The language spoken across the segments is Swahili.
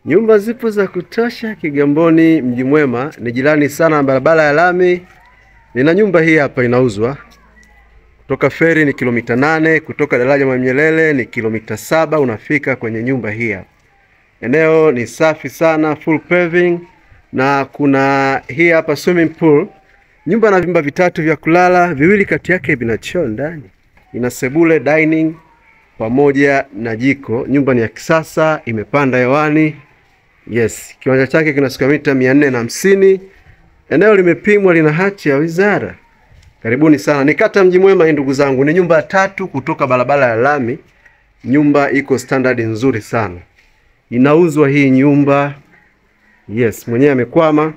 Nyumba zipo za kutosha Kigamboni Mji Mwema, ni jirani sana na barabara ya lami. Nina nyumba hii hapa inauzwa. Kutoka feri ni kilomita 8, kutoka daraja Mwalimu Nyerere ni kilomita 7 unafika kwenye nyumba hii hapa. Eneo ni safi sana, full paving, na kuna hii hapa swimming pool. Nyumba na vyumba vitatu vya kulala, viwili kati yake vina choo ndani. Ina sebule, dining pamoja na jiko. Nyumba ni ya kisasa, imepanda hewani. Yes, kiwanja chake kina square mita 450. Eneo limepimwa, lina hati ya wizara. Karibuni sana. Ni kata Mji Mwema ndugu zangu. Ni nyumba 3 kutoka barabara ya lami. Nyumba iko standard nzuri sana. Inauzwa hii nyumba. Yes, mwenyewe amekwama.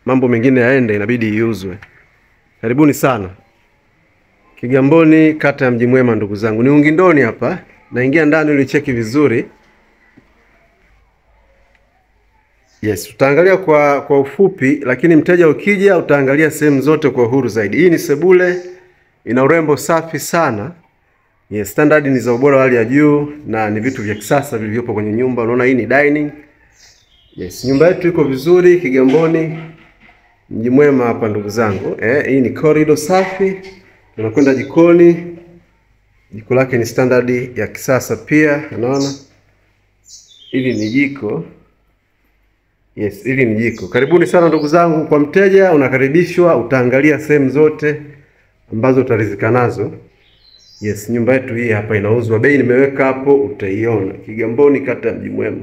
Mambo mengine yaende, inabidi iuzwe. Karibuni sana. Kigamboni kata ya Mji Mwema ndugu zangu. Ni Ungindoni hapa. Naingia ndani ili cheki vizuri. Yes, tutaangalia kwa ufupi, lakini mteja ukija utaangalia sehemu zote kwa uhuru zaidi. Hii ni sebule, ina urembo safi sana. Yes, standard ni za ubora wa hali ya juu na ni vitu vya kisasa vilivyopo kwenye nyumba. Unaona hii ni dining. Yes, nyumba yetu iko vizuri Kigamboni Mji Mwema hapa ndugu zangu. Hii ni corridor safi. Tunakwenda jikoni. Jiko lake ni standard ya kisasa pia, unaona? Hili ni jiko. Yes, hili ni jiko. Karibuni sana ndugu zangu. Kwa mteja unakaribishwa, utaangalia sehemu zote ambazo utaridhika nazo. Yes, nyumba yetu hii hapa inauzwa. Bei nimeweka hapo, utaiona. Kigamboni kata ya Mji Mwema.